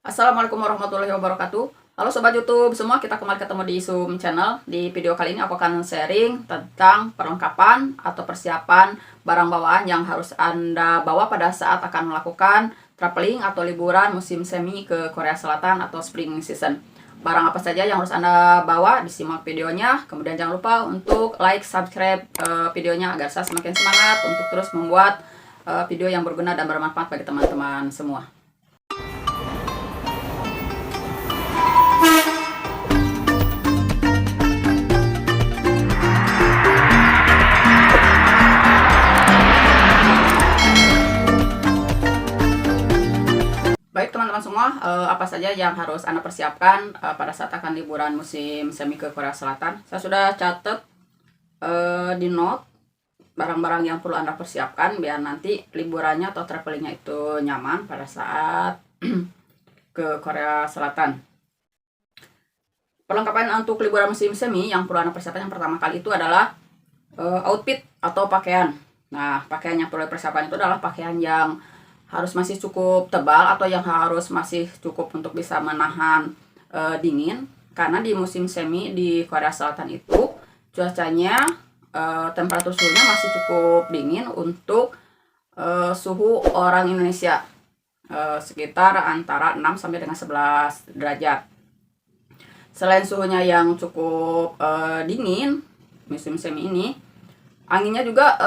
Assalamualaikum warahmatullahi wabarakatuh. Halo Sobat YouTube semua, kita kembali ketemu di Sum Channel. Di video kali ini aku akan sharing tentang perlengkapan atau persiapan barang bawaan yang harus Anda bawa pada saat akan melakukan traveling atau liburan musim semi ke Korea Selatan atau spring season. Barang apa saja yang harus Anda bawa, disimak videonya. Kemudian jangan lupa untuk like, subscribe videonya agar saya semakin semangat untuk terus membuat video yang berguna dan bermanfaat bagi teman-teman semua. Baik teman-teman semua, apa saja yang harus Anda persiapkan pada saat akan liburan musim semi ke Korea Selatan? Saya sudah catat di note barang-barang yang perlu Anda persiapkan biar nanti liburannya atau travelingnya itu nyaman pada saat ke Korea Selatan. Perlengkapan untuk liburan musim semi yang perlu Anda persiapkan yang pertama kali itu adalah outfit atau pakaian. Nah, pakaian yang perlu dipersiapkan itu adalah pakaian yang harus masih cukup tebal atau yang harus masih cukup untuk bisa menahan dingin, karena di musim semi di Korea Selatan itu cuacanya temperatur suhunya masih cukup dingin untuk suhu orang Indonesia, sekitar antara 6 sampai dengan 11 derajat. Selain suhunya yang cukup dingin musim semi ini, anginnya juga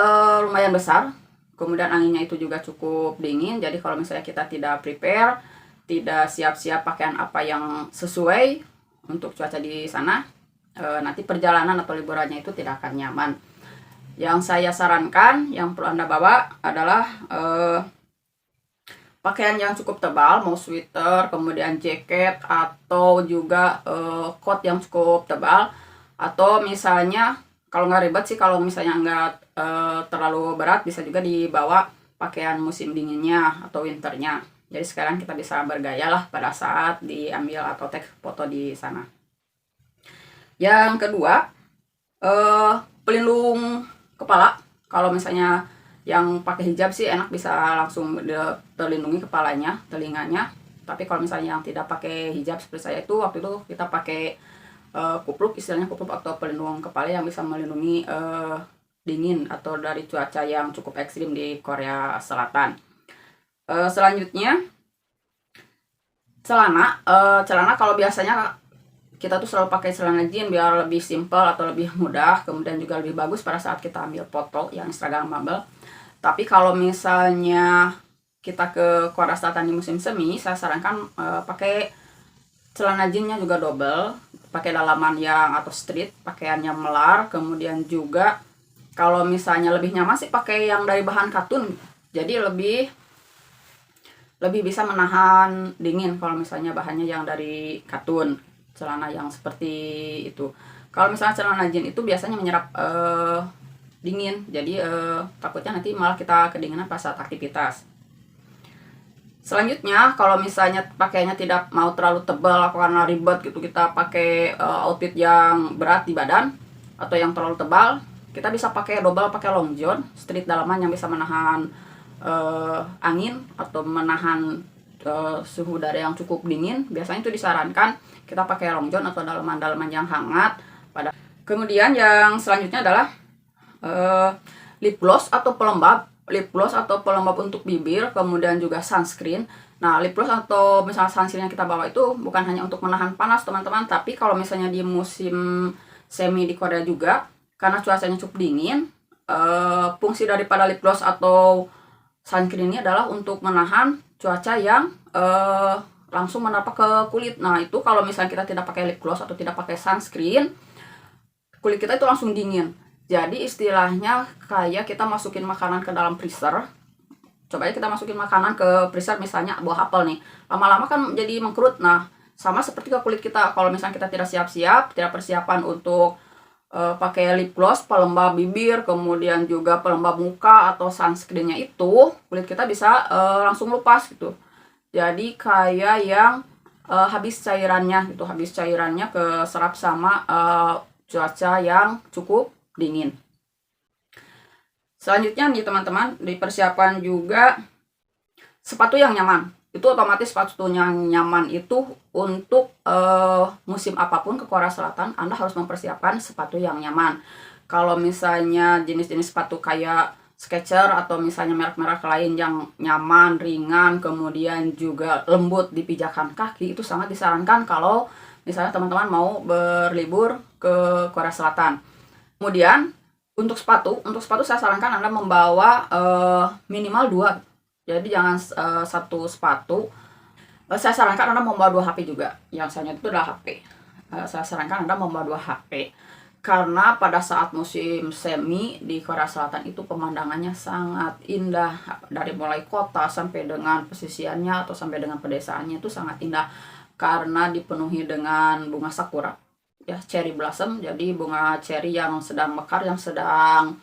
lumayan besar. Kemudian anginnya itu juga cukup dingin, jadi kalau misalnya kita tidak prepare, tidak siap-siap pakaian apa yang sesuai untuk cuaca di sana, nanti perjalanan atau liburannya itu tidak akan nyaman. Yang saya sarankan, yang perlu Anda bawa adalah pakaian yang cukup tebal, mau sweater, kemudian jaket, atau juga coat yang cukup tebal, atau misalnya kalau nggak ribet sih, kalau misalnya nggak terlalu berat, bisa juga dibawa pakaian musim dinginnya atau winternya. Jadi sekarang kita bisa bergaya lah pada saat diambil atau take foto di sana. Yang kedua, pelindung kepala. Kalau misalnya yang pakai hijab sih enak, bisa langsung terlindungi kepalanya, telinganya. Tapi kalau misalnya yang tidak pakai hijab seperti saya itu, waktu itu kita pakai kupluk, istilahnya kupluk atau pelindung kepala yang bisa melindungi dingin atau dari cuaca yang cukup ekstrim di Korea Selatan. Selanjutnya celana kalau biasanya kita tuh selalu pakai celana jeans biar lebih simple atau lebih mudah, kemudian juga lebih bagus pada saat kita ambil foto yang instagramable. Tapi kalau misalnya kita ke Korea Selatan di musim semi, saya sarankan pakai celana jeansnya juga double, pakai dalaman yang atau street, pakaiannya melar. Kemudian juga kalau misalnya lebih nyaman sih pakai yang dari bahan katun, jadi lebih bisa menahan dingin kalau misalnya bahannya yang dari katun, celana yang seperti itu. Kalau misalnya celana jeans itu biasanya menyerap dingin, jadi takutnya nanti malah kita kedinginan pas saat aktivitas. Selanjutnya, kalau misalnya pakaiannya tidak mau terlalu tebal karena ribet gitu, kita pakai outfit yang berat di badan atau yang terlalu tebal, kita bisa pakai double, pakai long john street dalaman yang bisa menahan angin atau menahan suhu udara yang cukup dingin. Biasanya itu disarankan kita pakai long john atau dalaman-dalaman yang hangat. Kemudian yang selanjutnya adalah lip gloss atau pelembab. Lip gloss atau pelembab untuk bibir, kemudian juga sunscreen. Nah, lip gloss atau misalnya sunscreen yang kita bawa itu bukan hanya untuk menahan panas teman-teman, tapi kalau misalnya di musim semi di Korea juga, karena cuacanya cukup dingin, fungsi daripada lip gloss atau sunscreen ini adalah untuk menahan cuaca yang langsung menerpa ke kulit. Nah, itu kalau misalnya kita tidak pakai lip gloss atau tidak pakai sunscreen, kulit kita itu langsung dingin. Jadi istilahnya kayak kita masukin makanan ke dalam freezer. Coba aja kita masukin makanan ke freezer, misalnya buah apel nih. Lama-lama kan jadi mengkerut. Nah, sama seperti ke kulit kita. Kalau misalnya kita tidak siap-siap, tidak persiapan untuk pakai lip gloss, pelembab bibir, kemudian juga pelembab muka atau sunscreennya itu, kulit kita bisa langsung lepas gitu. Jadi kayak yang habis cairannya gitu, habis cairannya keserap sama cuaca yang cukup dingin. Selanjutnya nih teman-teman, di persiapan juga sepatu yang nyaman. itu otomatis sepatunya nyaman itu untuk musim apapun ke Korea Selatan, Anda harus mempersiapkan sepatu yang nyaman. Kalau misalnya jenis-jenis sepatu kayak Skechers atau misalnya merek-merek lain yang nyaman, ringan, kemudian juga lembut di pijakan kaki, itu sangat disarankan kalau misalnya teman-teman mau berlibur ke Korea Selatan. Kemudian untuk sepatu saya sarankan Anda membawa minimal 2. Jadi jangan satu sepatu. Saya sarankan Anda membawa 2 HP juga. Yang saya itu adalah HP. Saya sarankan Anda membawa 2 HP. Karena pada saat musim semi di Korea Selatan itu pemandangannya sangat indah. Dari mulai kota sampai dengan pesisiannya atau sampai dengan pedesaannya itu sangat indah. Karena dipenuhi dengan bunga sakura, ya, cherry blossom. Jadi bunga cherry yang sedang mekar, yang sedang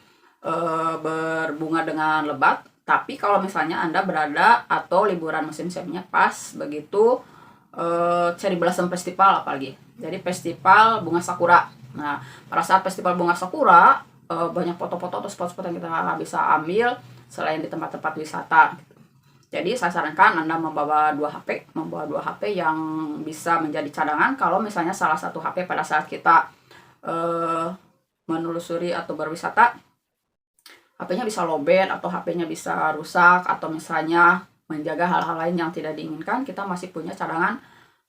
berbunga dengan lebat. Tapi kalau misalnya Anda berada atau liburan musim seminya pas begitu cherry blossom festival apalagi. Jadi festival bunga sakura. Nah, pada saat festival bunga sakura, banyak foto-foto atau spot-spot yang kita bisa ambil selain di tempat-tempat wisata. Jadi saya sarankan Anda membawa 2 HP yang bisa menjadi cadangan kalau misalnya salah satu HP pada saat kita menelusuri atau berwisata, HP-nya bisa lowbat atau HP-nya bisa rusak, atau misalnya menjaga hal-hal lain yang tidak diinginkan, kita masih punya cadangan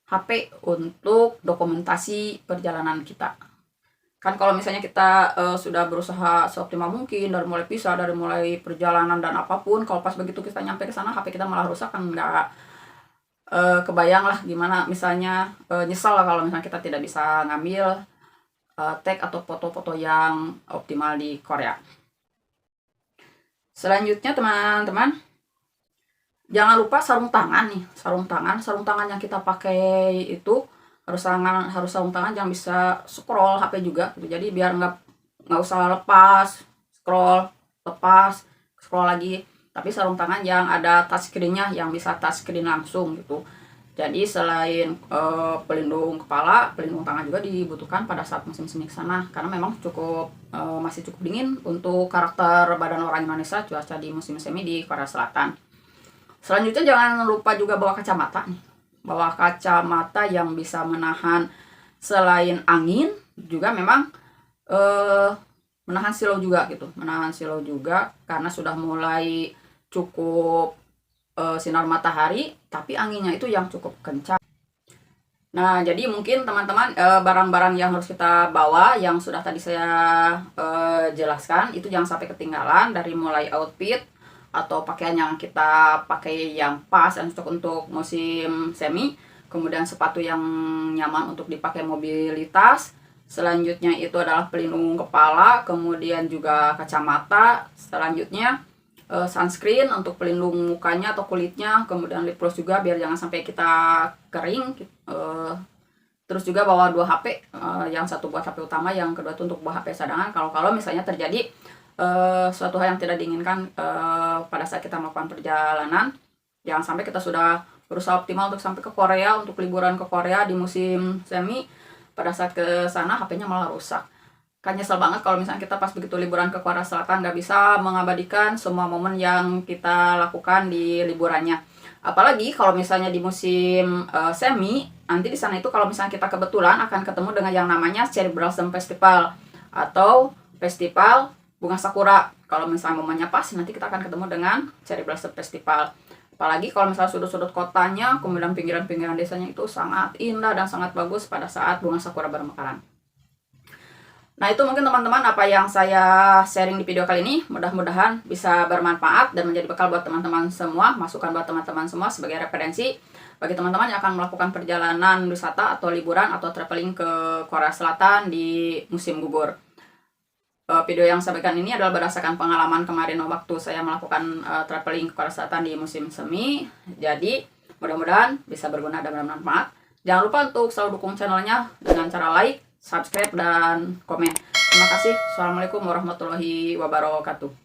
HP untuk dokumentasi perjalanan kita. Kan kalau misalnya kita sudah berusaha seoptimal mungkin dari mulai visa, dari mulai perjalanan dan apapun, kalau pas begitu kita nyampe ke sana HP kita malah rusak, kan nggak kebayang lah gimana misalnya nyesal lah kalau misalnya kita tidak bisa ngambil tag atau foto-foto yang optimal di Korea. Selanjutnya teman-teman, jangan lupa sarung tangan nih. Sarung tangan yang kita pakai itu harus sarung tangan yang bisa scroll HP juga gitu. Jadi biar nggak usah lepas scroll lagi, tapi sarung tangan yang ada touchscreen-nya, yang bisa touchscreen langsung gitu. Jadi selain pelindung kepala, pelindung tangan juga dibutuhkan pada saat musim semi sana, karena memang masih cukup dingin untuk karakter badan orang Indonesia cuaca di musim semi di Korea Selatan. Selanjutnya jangan lupa juga bawa kacamata nih. Bawa kacamata yang bisa menahan selain angin juga memang menahan silau juga gitu. Menahan silau juga karena sudah mulai cukup sinar matahari, tapi anginnya itu yang cukup kencang. Nah, jadi mungkin teman-teman barang-barang yang harus kita bawa yang sudah tadi saya jelaskan itu jangan sampai ketinggalan, dari mulai outfit atau pakaian yang kita pakai yang pas dan cocok untuk musim semi, kemudian sepatu yang nyaman untuk dipakai mobilitas, selanjutnya itu adalah pelindung kepala, kemudian juga kacamata, selanjutnya sunscreen untuk pelindung mukanya atau kulitnya, kemudian lip gloss juga biar jangan sampai kita kering, terus juga bawa 2 HP, yang satu buat HP utama, yang kedua itu untuk bawa HP cadangan kalau misalnya terjadi suatu hal yang tidak diinginkan pada saat kita melakukan perjalanan. Jangan sampai kita sudah berusaha optimal untuk sampai ke Korea, untuk liburan ke Korea di musim semi, pada saat ke sana HP-nya malah rusak. Kan nyesel banget kalau misalnya kita pas begitu liburan ke Korea Selatan nggak bisa mengabadikan semua momen yang kita lakukan di liburannya. Apalagi kalau misalnya di musim semi, nanti di sana itu kalau misalnya kita kebetulan akan ketemu dengan yang namanya Cherry Blossom Festival atau Festival Bunga Sakura. Kalau misalnya momennya pas, nanti kita akan ketemu dengan Cherry Blossom Festival. Apalagi kalau misalnya sudut-sudut kotanya, kemudian pinggiran-pinggiran desanya itu sangat indah dan sangat bagus pada saat bunga sakura bermekaran. Nah, itu mungkin teman-teman apa yang saya sharing di video kali ini. Mudah-mudahan bisa bermanfaat dan menjadi bekal buat teman-teman semua, masukan buat teman-teman semua sebagai referensi bagi teman-teman yang akan melakukan perjalanan wisata atau liburan atau traveling ke Korea Selatan di musim gugur. Video yang saya berikan ini adalah berdasarkan pengalaman kemarin waktu saya melakukan traveling ke Korea Selatan di musim semi. Jadi mudah-mudahan bisa berguna dan bermanfaat. Jangan lupa untuk selalu dukung channelnya dengan cara like, subscribe, dan komen. Terima kasih. Assalamualaikum warahmatullahi wabarakatuh.